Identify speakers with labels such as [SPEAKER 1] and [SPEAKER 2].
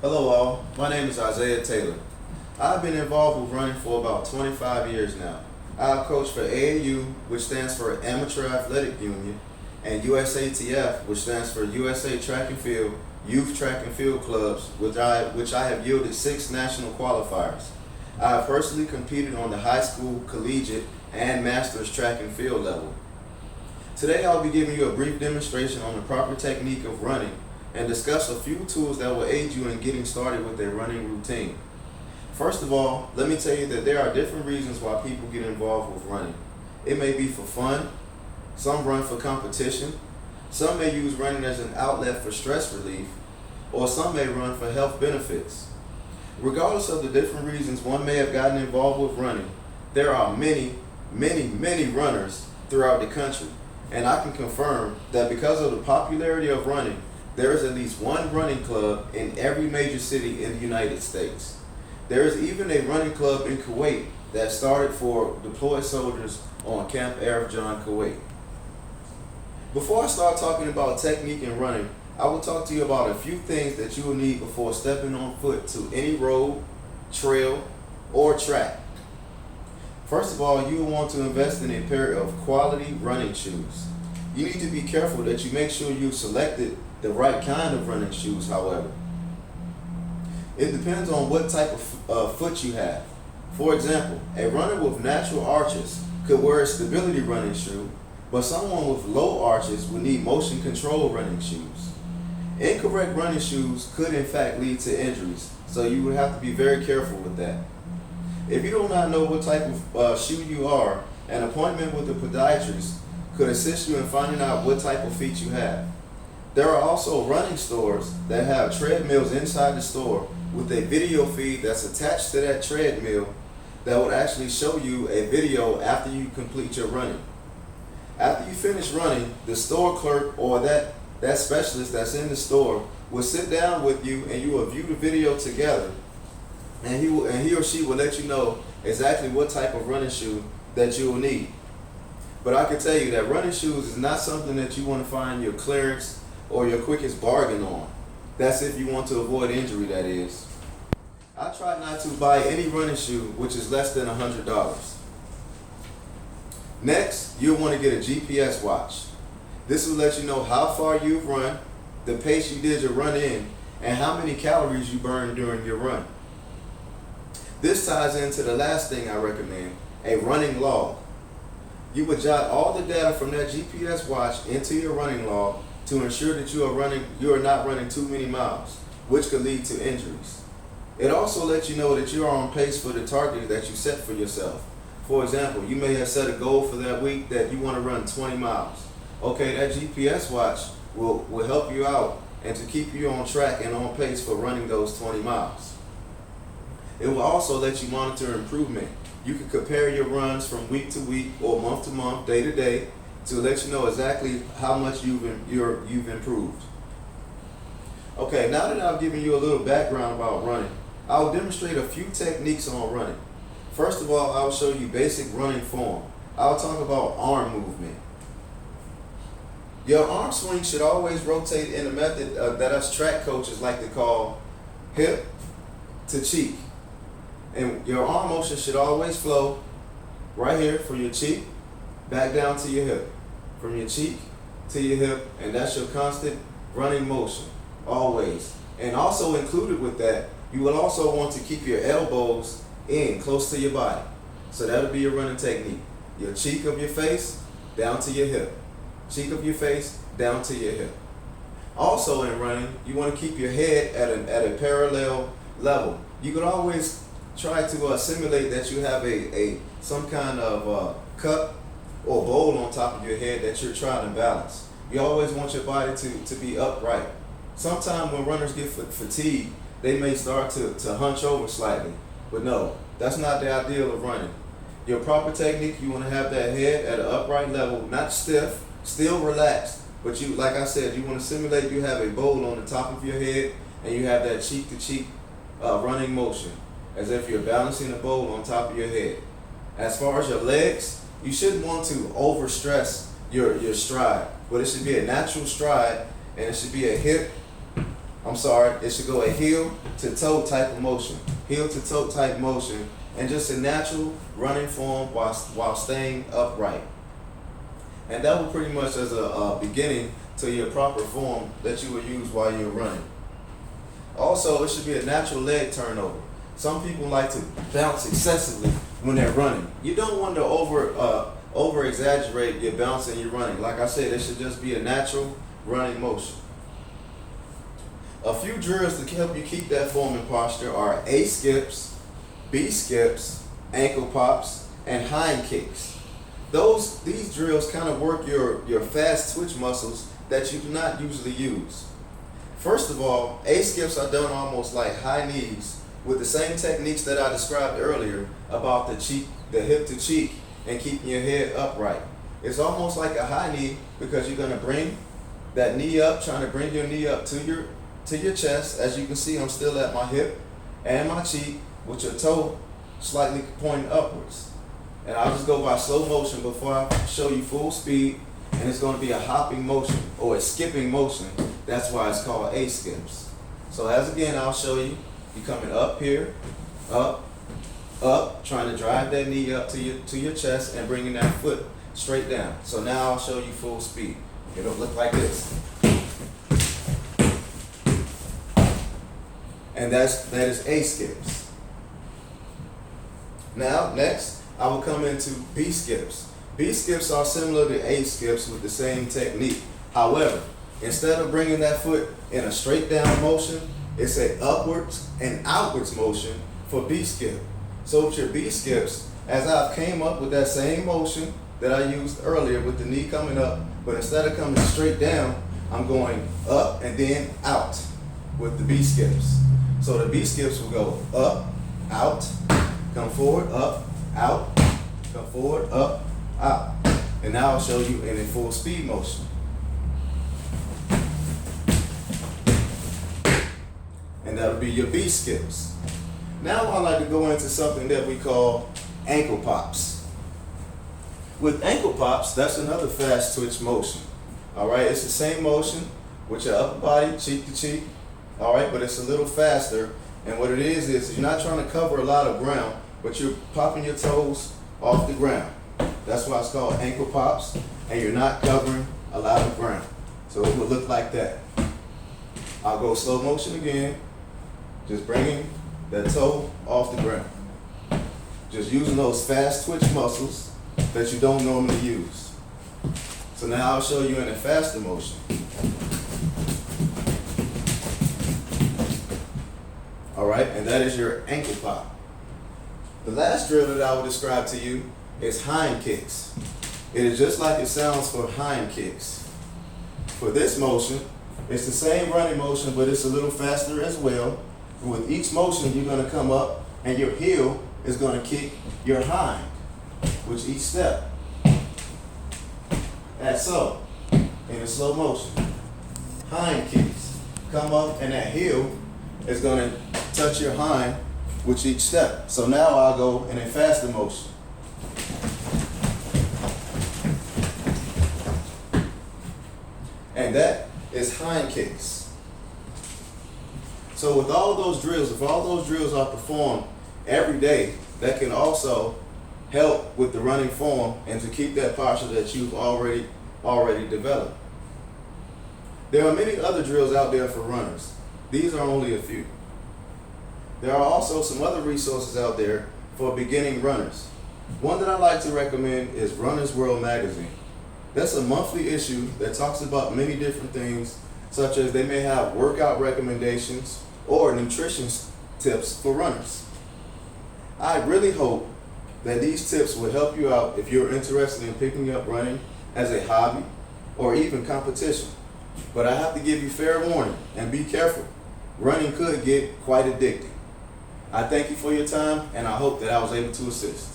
[SPEAKER 1] Hello all, my name is Isaiah Taylor. I've been involved with running for about 25 years now. I've coached for AAU, which stands for Amateur Athletic Union, and USATF, which stands for USA Track and Field, Youth Track and Field Clubs, which I have yielded 6 national qualifiers. I have personally competed on the high school, collegiate, and master's track and field level. Today I'll be giving you a brief demonstration on the proper technique of running and discuss a few tools that will aid you in getting started with a running routine. First of all, let me tell you that there are different reasons why people get involved with running. It may be for fun, some run for competition, some may use running as an outlet for stress relief, or some may run for health benefits. Regardless of the different reasons one may have gotten involved with running, there are many runners throughout the country. And I can confirm that because of the popularity of running, there is at least one running club in every major city in the United States. There is even a running club in Kuwait that started for deployed soldiers on Camp Arif John, Kuwait. Before I start talking about technique in running, I will talk to you about a few things that you will need before stepping on foot to any road, trail, or track. First of all, you will want to invest in a pair of quality running shoes. You need to be careful that you make sure you've selected the right kind of running shoes, however. It depends on what type of foot you have. For example, a runner with natural arches could wear a stability running shoe, but someone with low arches would need motion control running shoes. Incorrect running shoes could in fact lead to injuries, so you would have to be very careful with that. If you do not know what type of shoe you are, an appointment with a podiatrist could assist you in finding out what type of feet you have. There are also running stores that have treadmills inside the store with a video feed that's attached to that treadmill that would actually show you a video after you complete your running. After you finish running, the store clerk or that specialist that's in the store will sit down with you and you will view the video together. And he or she will let you know exactly what type of running shoe that you will need. But I can tell you that running shoes is not something that you want to find your clearance or your quickest bargain on. That's if you want to avoid injury, that is. I try not to buy any running shoe which is less than $100. Next, you'll want to get a GPS watch. This will let you know how far you've run, the pace you did your run in, and how many calories you burned during your run. This ties into the last thing I recommend, a running log. You would jot all the data from that GPS watch into your running log to ensure that you are not running too many miles, which could lead to injuries. It also lets you know that you are on pace for the target that you set for yourself. For example, you may have set a goal for that week that you want to run 20 miles. Okay, that GPS watch will help you out and to keep you on track and on pace for running those 20 miles. It will also let you monitor improvement. You can compare your runs from week to week or month to month, day to day, to let you know exactly how much you've improved. Okay, now that I've given you a little background about running, I'll demonstrate a few techniques on running. First of all, I'll show you basic running form. I'll talk about arm movement. Your arm swing should always rotate in a method that us track coaches like to call hip to cheek. And your arm motion should always flow right here from your cheek back down to your hip. From your cheek to your hip, and that's your constant running motion, always. And also included with that, you will also want to keep your elbows in close to your body. So that'll be your running technique. Your cheek of your face down to your hip. Cheek of your face down to your hip. Also in running, you want to keep your head at a parallel level. You can always try to simulate that you have some kind of cup or bowl on top of your head that you're trying to balance. You always want your body to be upright. Sometimes when runners get fatigued, they may start to hunch over slightly. But no, that's not the ideal of running. Your proper technique, you want to have that head at an upright level, not stiff, still relaxed. But you, like I said, you want to simulate you have a bowl on the top of your head and you have that cheek to cheek running motion, as if you're balancing a bowl on top of your head. As far as your legs, you shouldn't want to overstress your stride, but it should be a natural stride, and it should be a hip it should go a heel to toe type of motion. Heel to toe type motion, and just a natural running form while staying upright. And that will pretty much as a beginning to your proper form that you will use while you're running. Also, it should be a natural leg turnover. Some people like to bounce excessively when they're running. You don't want to over exaggerate your bounce and your running. Like I said, it should just be a natural running motion. A few drills to help you keep that form and posture are A skips, B skips, ankle pops, and hind kicks. These drills kind of work your fast twitch muscles that you do not usually use. First of all, A skips are done almost like high knees with the same techniques that I described earlier about the hip to cheek and keeping your head upright. It's almost like a high knee because you're gonna bring that knee up, trying to bring your knee up to your chest. As you can see, I'm still at my hip and my cheek with your toe slightly pointing upwards. And I'll just go by slow motion before I show you full speed, and it's going to be a hopping motion or a skipping motion. That's why it's called A skips. So as again, I'll show you. You're coming up here, up, trying to drive that knee up to your chest and bringing that foot straight down. So now I'll show you full speed. It'll look like this. And that is A skips. Now, next, I will come into B skips. B skips are similar to A skips with the same technique. However, instead of bringing that foot in a straight down motion, it's an upwards and outwards motion for B skip. So with your B skips, as I've came up with that same motion that I used earlier with the knee coming up, but instead of coming straight down, I'm going up and then out with the B skips. So the B skips will go up, out, come forward, up, out, come forward, up, out. And now I'll show you in a full speed motion. And that'll be your B skips. Now I like to go into something that we call ankle pops. With ankle pops, that's another fast twitch motion. All right, it's the same motion with your upper body, cheek to cheek. All right, but it's a little faster. And what it is you're not trying to cover a lot of ground, but you're popping your toes off the ground. That's why it's called ankle pops, and you're not covering a lot of ground. So it will look like that. I'll go slow motion again, just bringing that toe off the ground. Just using those fast twitch muscles that you don't normally use. So now I'll show you in a faster motion. All right, and that is your ankle pop. The last drill that I will describe to you is hind kicks. It is just like it sounds for hind kicks. For this motion, it's the same running motion, but it's a little faster as well. With each motion, you're going to come up and your heel is going to kick your hind with each step. As so, in a slow motion. Hind kicks. Come up and that heel is going to touch your hind with each step. So now I'll go in a faster motion. And that is hind kicks. So with all those drills, if all those drills are performed every day, that can also help with the running form and to keep that posture that you've already developed. There are many other drills out there for runners. These are only a few. There are also some other resources out there for beginning runners. One that I like to recommend is Runner's World Magazine. That's a monthly issue that talks about many different things, such as they may have workout recommendations or nutrition tips for runners. I really hope that these tips will help you out if you're interested in picking up running as a hobby or even competition. But I have to give you fair warning and be careful. Running could get quite addicting. I thank you for your time, and I hope that I was able to assist.